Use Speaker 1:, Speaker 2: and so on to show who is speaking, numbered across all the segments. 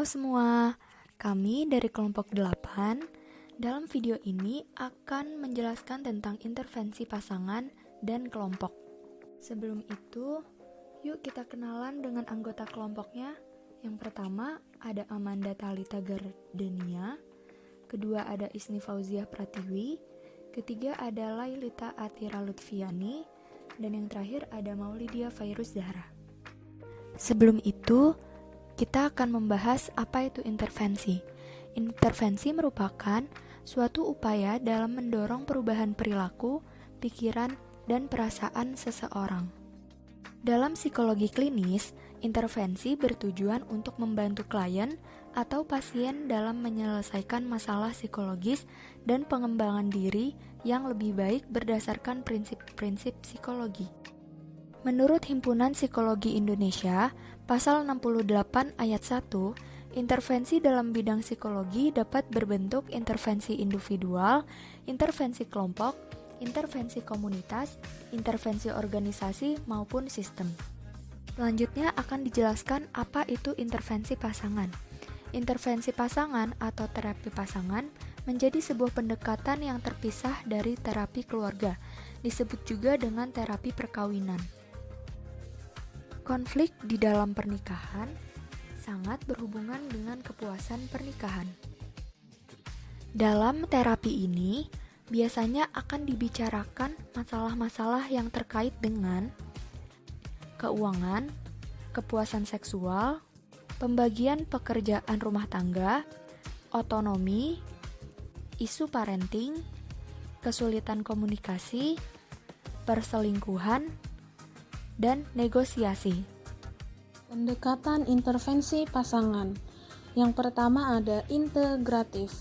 Speaker 1: Halo semua, kami dari kelompok 8. Dalam video ini akan menjelaskan tentang intervensi pasangan dan kelompok. Sebelum itu, yuk kita kenalan dengan anggota kelompoknya. Yang pertama ada Amanda Thalita Gardenia, kedua ada Isni Fauziah Pratiwi, ketiga ada Lailita Atira Lutfiani, dan yang terakhir ada Maulidia Fairuz Zahra. Sebelum itu, kita akan membahas apa itu intervensi. Intervensi merupakan suatu upaya dalam mendorong perubahan perilaku, pikiran, dan perasaan seseorang. Dalam psikologi klinis, intervensi bertujuan untuk membantu klien atau pasien dalam menyelesaikan masalah psikologis dan pengembangan diri yang lebih baik berdasarkan prinsip-prinsip psikologi. Menurut Himpunan Psikologi Indonesia, Pasal 68 ayat 1, intervensi dalam bidang psikologi dapat berbentuk intervensi individual, intervensi kelompok, intervensi komunitas, intervensi organisasi, maupun sistem. Selanjutnya akan dijelaskan apa itu intervensi pasangan. Intervensi pasangan atau terapi pasangan menjadi sebuah pendekatan yang terpisah dari terapi keluarga, disebut juga dengan terapi perkawinan. Konflik di dalam pernikahan sangat berhubungan dengan kepuasan pernikahan. Dalam terapi ini, biasanya akan dibicarakan masalah-masalah yang terkait dengan keuangan, kepuasan seksual, pembagian pekerjaan rumah tangga, otonomi, isu parenting, kesulitan komunikasi, perselingkuhan, dan negosiasi.
Speaker 2: Pendekatan intervensi pasangan. Yang pertama ada integratif.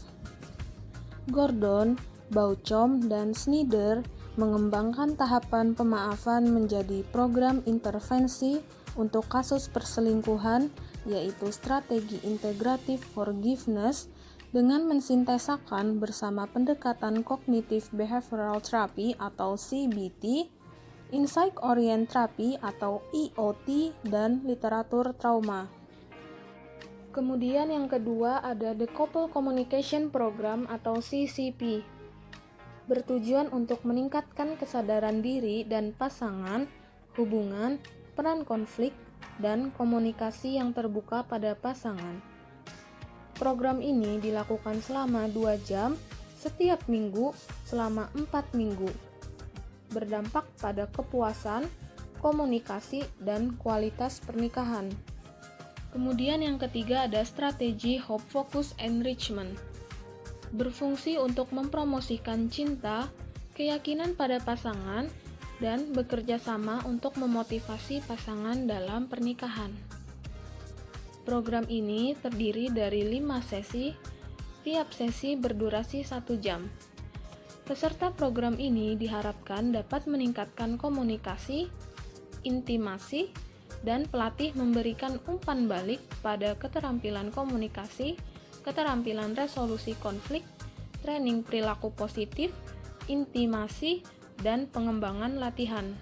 Speaker 2: Gordon, Bauchom, dan Snyder mengembangkan tahapan pemaafan menjadi program intervensi untuk kasus perselingkuhan, yaitu strategi integratif forgiveness, dengan mensintesakan bersama pendekatan kognitif behavioral therapy atau CBT, Insight Orient Therapy atau IOT, dan literatur trauma. Kemudian yang kedua ada The Couple Communication Program atau CCP. Bertujuan untuk meningkatkan kesadaran diri dan pasangan, hubungan, peran konflik, dan komunikasi yang terbuka pada pasangan. Program ini dilakukan selama 2 jam setiap minggu selama 4 minggu. Berdampak pada kepuasan, komunikasi, dan kualitas pernikahan. Kemudian yang ketiga ada strategi Hope Focus Enrichment. Berfungsi untuk mempromosikan cinta, keyakinan pada pasangan, dan bekerja sama untuk memotivasi pasangan dalam pernikahan. Program ini terdiri dari 5 sesi, tiap sesi berdurasi 1 jam. Peserta program ini diharapkan dapat meningkatkan komunikasi, intimasi, dan pelatih memberikan umpan balik pada keterampilan komunikasi, keterampilan resolusi konflik, training perilaku positif, intimasi, dan pengembangan latihan.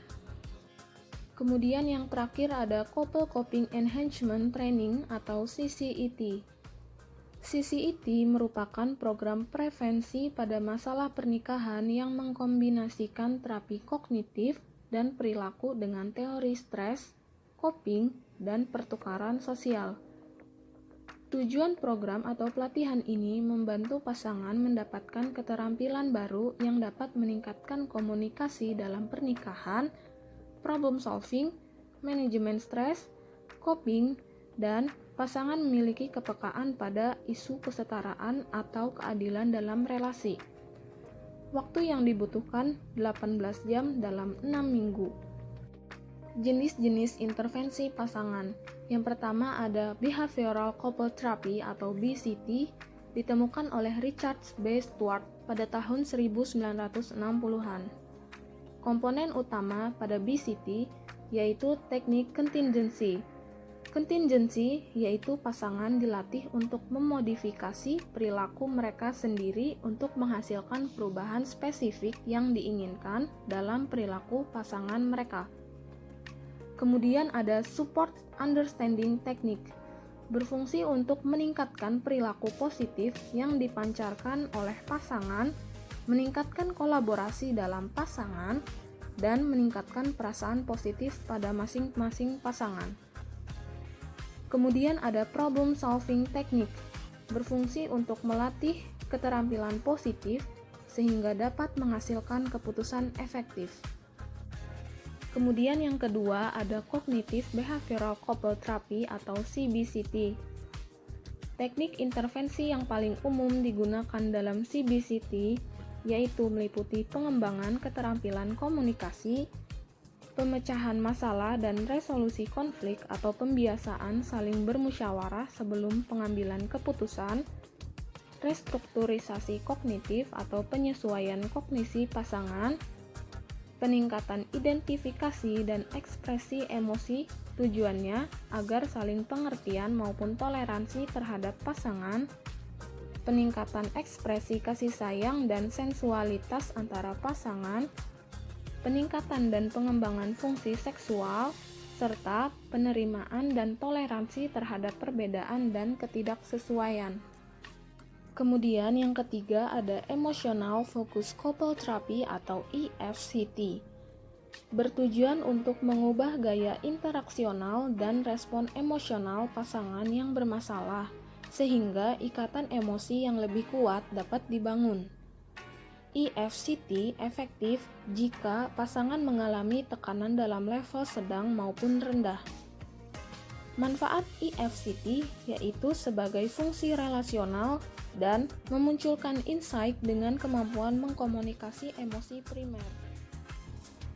Speaker 2: Kemudian yang terakhir ada Couple Coping Enhancement Training atau CCET. CCET merupakan program prevensi pada masalah pernikahan yang mengkombinasikan terapi kognitif dan perilaku dengan teori stres, coping, dan pertukaran sosial. Tujuan program atau pelatihan ini membantu pasangan mendapatkan keterampilan baru yang dapat meningkatkan komunikasi dalam pernikahan, problem solving, manajemen stres, coping, dan pasangan memiliki kepekaan pada isu kesetaraan atau keadilan dalam relasi. Waktu yang dibutuhkan 18 jam dalam 6 minggu. Jenis-jenis intervensi pasangan. Yang pertama ada Behavioral Couple Therapy atau BCT, ditemukan oleh Richard B. Stewart pada tahun 1960-an. Komponen utama pada BCT yaitu teknik contingency. Contingency yaitu pasangan dilatih untuk memodifikasi perilaku mereka sendiri untuk menghasilkan perubahan spesifik yang diinginkan dalam perilaku pasangan mereka. Kemudian ada support understanding technique. berfungsi untuk meningkatkan perilaku positif yang dipancarkan oleh pasangan, meningkatkan kolaborasi dalam pasangan, dan meningkatkan perasaan positif pada masing-masing pasangan. Kemudian ada problem solving technique, berfungsi untuk melatih keterampilan positif sehingga dapat menghasilkan keputusan efektif. Kemudian yang kedua ada Cognitive Behavioral Couple Therapy atau CBCT. Teknik intervensi yang paling umum digunakan dalam CBCT yaitu meliputi pengembangan keterampilan komunikasi, pemecahan masalah dan resolusi konflik atau pembiasaan saling bermusyawarah sebelum pengambilan keputusan, restrukturisasi kognitif atau penyesuaian kognisi pasangan, peningkatan identifikasi dan ekspresi emosi, tujuannya agar saling pengertian maupun toleransi terhadap pasangan, peningkatan ekspresi kasih sayang dan sensualitas antara pasangan, peningkatan dan pengembangan fungsi seksual, serta penerimaan dan toleransi terhadap perbedaan dan ketidaksesuaian. Kemudian yang ketiga ada Emotional Focus Couple Therapy atau EFCT. Bertujuan untuk mengubah gaya interaksional dan respon emosional pasangan yang bermasalah, sehingga ikatan emosi yang lebih kuat dapat dibangun. EFCT efektif jika pasangan mengalami tekanan dalam level sedang maupun rendah. Manfaat EFCT yaitu sebagai fungsi relasional dan memunculkan insight dengan kemampuan mengkomunikasi emosi primer.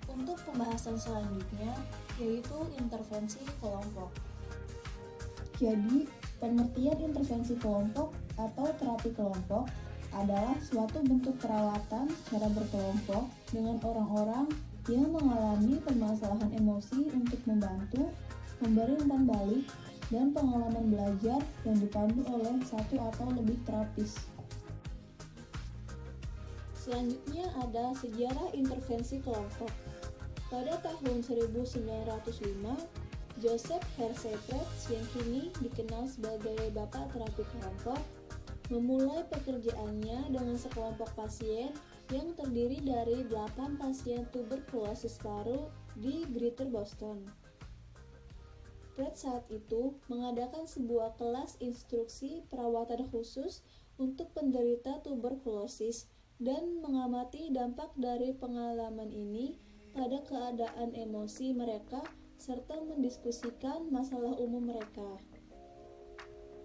Speaker 3: Untuk pembahasan selanjutnya yaitu intervensi kelompok. Jadi, pengertian intervensi kelompok atau terapi kelompok adalah suatu bentuk perawatan secara berkelompok dengan orang-orang yang mengalami permasalahan emosi untuk membantu, memberi umpan balik, dan pengalaman belajar yang dipandu oleh satu atau lebih terapis. Selanjutnya ada sejarah intervensi kelompok. Pada tahun 1905, Joseph Hershey Prets yang kini dikenal sebagai Bapak Terapi Kelompok, memulai pekerjaannya dengan sekelompok pasien yang terdiri dari 8 pasien tuberkulosis paru di Greater Boston. Prets saat itu mengadakan sebuah kelas instruksi perawatan khusus untuk penderita tuberkulosis dan mengamati dampak dari pengalaman ini pada keadaan emosi mereka serta mendiskusikan masalah umum mereka.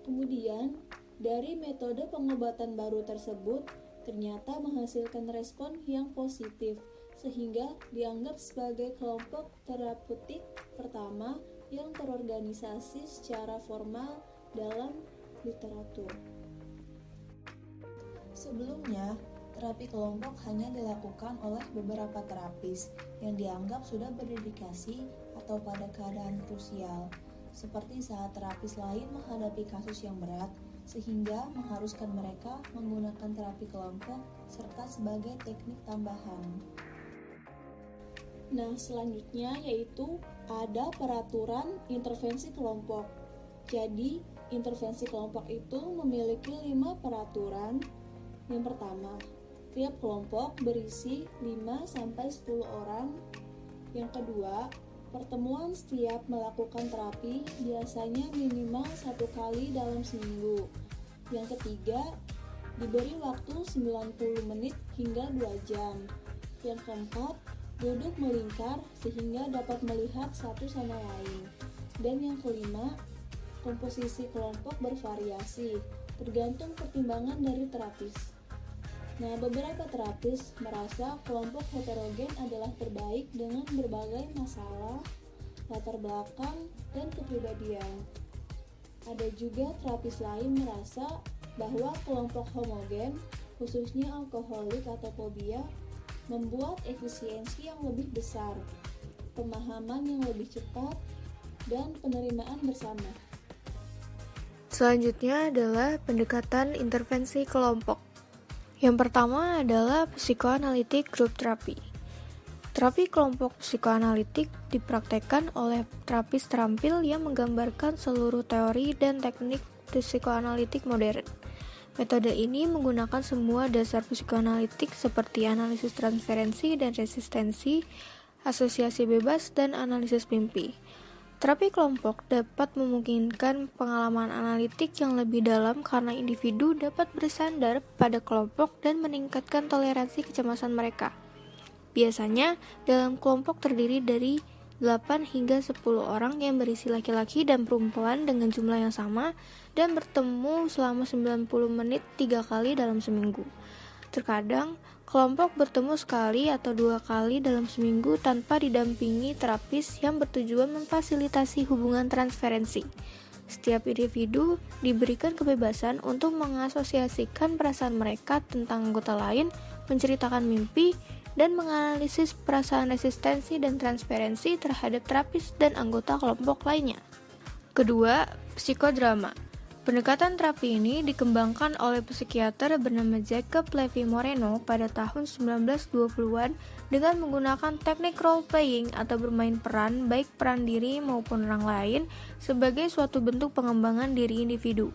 Speaker 3: Kemudian, dari metode pengobatan baru tersebut ternyata menghasilkan respon yang positif sehingga dianggap sebagai kelompok terapeutik pertama yang terorganisasi secara formal dalam literatur. Sebelumnya, terapi kelompok hanya dilakukan oleh beberapa terapis yang dianggap sudah berdedikasi atau pada keadaan krusial, seperti saat terapis lain menghadapi kasus yang berat, sehingga mengharuskan mereka menggunakan terapi kelompok serta sebagai teknik tambahan. Nah, selanjutnya yaitu ada peraturan intervensi kelompok. Jadi, intervensi kelompok itu memiliki 5 peraturan. Yang pertama, tiap kelompok berisi 5-10 orang. Yang kedua, pertemuan setiap melakukan terapi biasanya minimal 1 kali dalam seminggu. Yang ketiga, diberi waktu 90 menit hingga 2 jam. Yang keempat, duduk melingkar sehingga dapat melihat satu sama lain. Dan yang kelima, komposisi kelompok bervariasi, tergantung pertimbangan dari terapis. Nah, beberapa terapis merasa kelompok heterogen adalah terbaik dengan berbagai masalah, latar belakang, dan kepribadian. Ada juga terapis lain merasa bahwa kelompok homogen, khususnya alkoholik atau fobia, membuat efisiensi yang lebih besar, pemahaman yang lebih cepat, dan penerimaan bersama.
Speaker 1: Selanjutnya adalah pendekatan intervensi kelompok. Yang pertama adalah psychoanalytic group therapy. Terapi kelompok psikoanalitik dipraktekkan oleh terapis terampil yang menggambarkan seluruh teori dan teknik psikoanalitik modern. Metode ini menggunakan semua dasar psikoanalitik seperti analisis transferensi dan resistensi, asosiasi bebas, dan analisis mimpi. Terapi kelompok dapat memungkinkan pengalaman analitik yang lebih dalam karena individu dapat bersandar pada kelompok dan meningkatkan toleransi kecemasan mereka. Biasanya, dalam kelompok terdiri dari 8 hingga 10 orang yang berisi laki-laki dan perempuan dengan jumlah yang sama dan bertemu selama 90 menit 3 kali dalam seminggu. Terkadang, kelompok bertemu sekali atau 2 kali dalam seminggu tanpa didampingi terapis yang bertujuan memfasilitasi hubungan transferensi. Setiap individu diberikan kebebasan untuk mengasosiasikan perasaan mereka tentang anggota lain, menceritakan mimpi, dan menganalisis perasaan resistensi dan transferensi terhadap terapis dan anggota kelompok lainnya. Kedua, psikodrama. Pendekatan terapi ini dikembangkan oleh psikiater bernama Jacob Levi Moreno pada tahun 1920-an dengan menggunakan teknik role-playing atau bermain peran, baik peran diri maupun orang lain, sebagai suatu bentuk pengembangan diri individu.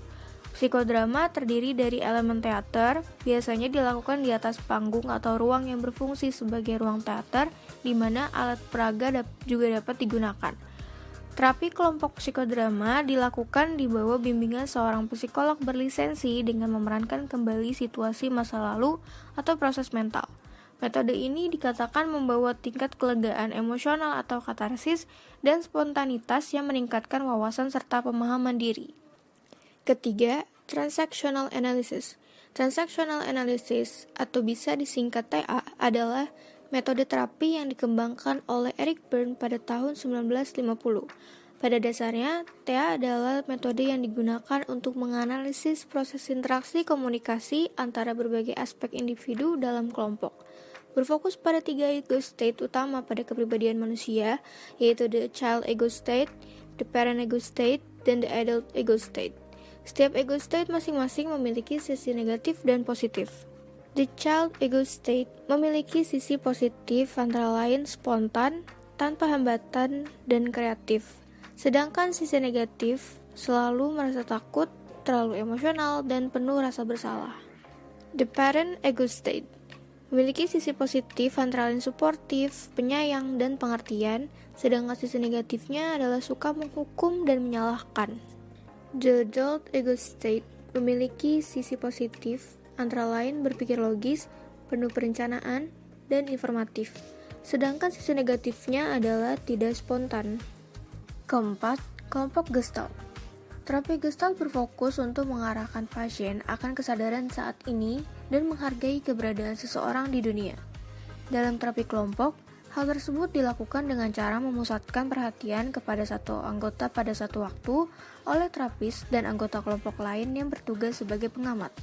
Speaker 1: Psikodrama terdiri dari elemen teater, biasanya dilakukan di atas panggung atau ruang yang berfungsi sebagai ruang teater, di mana alat peraga juga dapat digunakan. Terapi kelompok psikodrama dilakukan di bawah bimbingan seorang psikolog berlisensi dengan memerankan kembali situasi masa lalu atau proses mental. Metode ini dikatakan membawa tingkat kelegaan emosional atau katarsis dan spontanitas yang meningkatkan wawasan serta pemahaman diri. Ketiga, transactional analysis. Transactional analysis atau bisa disingkat TA adalah metode terapi yang dikembangkan oleh Eric Berne pada tahun 1950. Pada dasarnya, TA adalah metode yang digunakan untuk menganalisis proses interaksi komunikasi antara berbagai aspek individu dalam kelompok. Berfokus pada 3 ego state utama pada kepribadian manusia, yaitu the child ego state, the parent ego state, dan the adult ego state. Setiap ego state masing-masing memiliki sisi negatif dan positif. The child ego state memiliki sisi positif antara lain spontan, tanpa hambatan, dan kreatif. Sedangkan sisi negatif selalu merasa takut, terlalu emosional, dan penuh rasa bersalah. The parent ego state memiliki sisi positif antara lain suportif, penyayang, dan pengertian, sedangkan sisi negatifnya adalah suka menghukum dan menyalahkan. The adult ego state memiliki sisi positif, antara lain berpikir logis, penuh perencanaan, dan informatif. Sedangkan sisi negatifnya adalah tidak spontan. Keempat, kelompok Gestalt. Terapi Gestalt berfokus untuk mengarahkan pasien akan kesadaran saat ini dan menghargai keberadaan seseorang di dunia. Dalam terapi kelompok, hal tersebut dilakukan dengan cara memusatkan perhatian kepada satu anggota pada satu waktu oleh terapis dan anggota kelompok lain yang bertugas sebagai pengamat.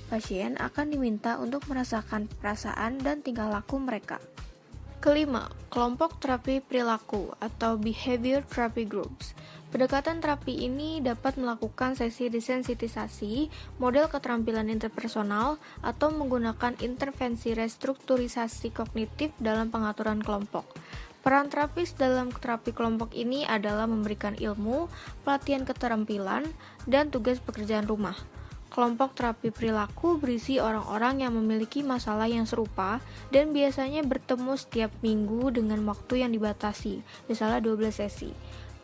Speaker 1: Pasien akan diminta untuk merasakan perasaan dan tingkah laku mereka. Kelima, kelompok terapi perilaku atau behavior therapy groups. Pendekatan terapi ini dapat melakukan sesi desensitisasi, model keterampilan interpersonal, atau menggunakan intervensi restrukturisasi kognitif dalam pengaturan kelompok. Peran terapis dalam terapi kelompok ini adalah memberikan ilmu, pelatihan keterampilan, dan tugas pekerjaan rumah. Kelompok terapi perilaku berisi orang-orang yang memiliki masalah yang serupa dan biasanya bertemu setiap minggu dengan waktu yang dibatasi, misalnya 12 sesi.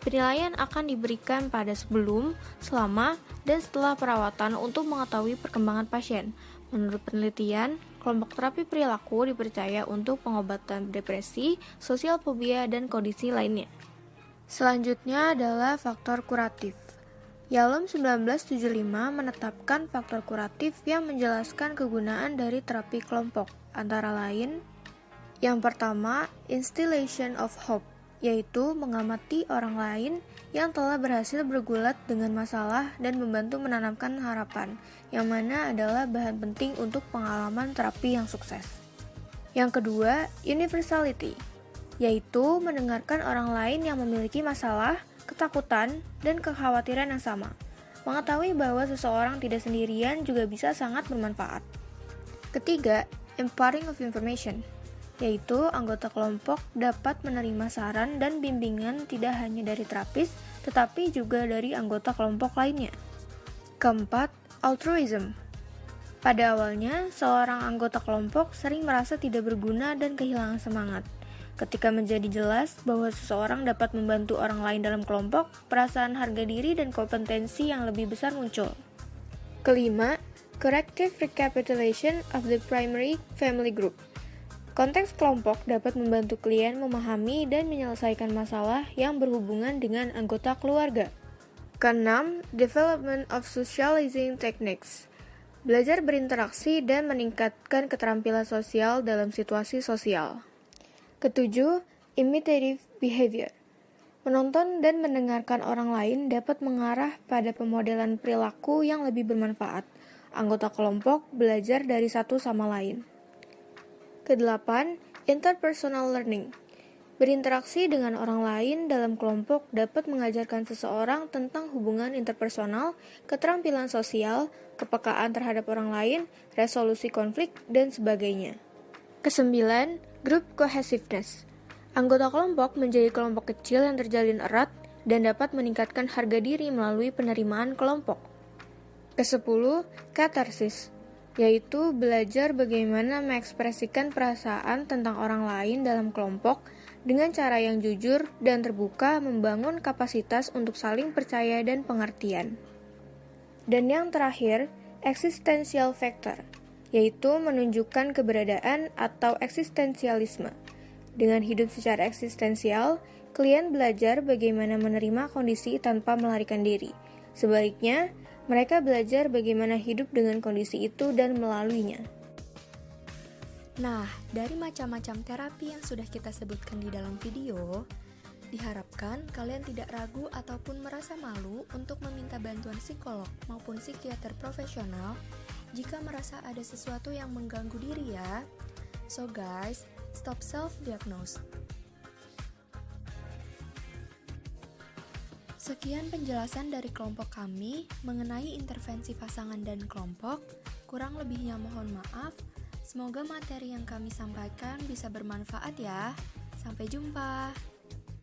Speaker 1: Penilaian akan diberikan pada sebelum, selama, dan setelah perawatan untuk mengetahui perkembangan pasien. Menurut penelitian, kelompok terapi perilaku dipercaya untuk pengobatan depresi, sosial fobia, dan kondisi lainnya. Selanjutnya adalah faktor kuratif. Yalom 1975 menetapkan faktor kuratif yang menjelaskan kegunaan dari terapi kelompok, antara lain, yang pertama, instillation of hope, yaitu mengamati orang lain yang telah berhasil bergulat dengan masalah dan membantu menanamkan harapan, yang mana adalah bahan penting untuk pengalaman terapi yang sukses. Yang kedua, universality, yaitu mendengarkan orang lain yang memiliki masalah, ketakutan, dan kekhawatiran yang sama. Mengetahui bahwa seseorang tidak sendirian juga bisa sangat bermanfaat. Ketiga, imparting of information, yaitu anggota kelompok dapat menerima saran dan bimbingan tidak hanya dari terapis, tetapi juga dari anggota kelompok lainnya. Keempat, altruism. Pada awalnya, seorang anggota kelompok sering merasa tidak berguna dan kehilangan semangat. Ketika menjadi jelas bahwa seseorang dapat membantu orang lain dalam kelompok, perasaan harga diri dan kompetensi yang lebih besar muncul. Kelima, corrective recapitulation of the primary family group. Konteks kelompok dapat membantu klien memahami dan menyelesaikan masalah yang berhubungan dengan anggota keluarga. Keenam, development of socializing techniques. Belajar berinteraksi dan meningkatkan keterampilan sosial dalam situasi sosial. Ketujuh, imitative behavior. Menonton dan mendengarkan orang lain dapat mengarah pada pemodelan perilaku yang lebih bermanfaat. Anggota kelompok belajar dari satu sama lain. Kedelapan, interpersonal learning. Berinteraksi dengan orang lain dalam kelompok dapat mengajarkan seseorang tentang hubungan interpersonal, keterampilan sosial, kepekaan terhadap orang lain, resolusi konflik, dan sebagainya. Kesembilan, group cohesiveness. Anggota kelompok menjadi kelompok kecil yang terjalin erat dan dapat meningkatkan harga diri melalui penerimaan kelompok. Kesepuluh, katarsis, yaitu belajar bagaimana mengekspresikan perasaan tentang orang lain dalam kelompok dengan cara yang jujur dan terbuka, membangun kapasitas untuk saling percaya dan pengertian. Dan yang terakhir, existential factor, yaitu menunjukkan keberadaan atau eksistensialisme. Dengan hidup secara eksistensial, klien belajar bagaimana menerima kondisi tanpa melarikan diri. Sebaliknya, mereka belajar bagaimana hidup dengan kondisi itu dan melaluinya. Nah, dari macam-macam terapi yang sudah kita sebutkan di dalam video, diharapkan kalian tidak ragu ataupun merasa malu untuk meminta bantuan psikolog maupun psikiater profesional jika merasa ada sesuatu yang mengganggu diri ya. So guys, stop self-diagnose. Sekian penjelasan dari kelompok kami mengenai intervensi pasangan dan kelompok. Kurang lebihnya mohon maaf. Semoga materi yang kami sampaikan bisa bermanfaat ya. Sampai jumpa.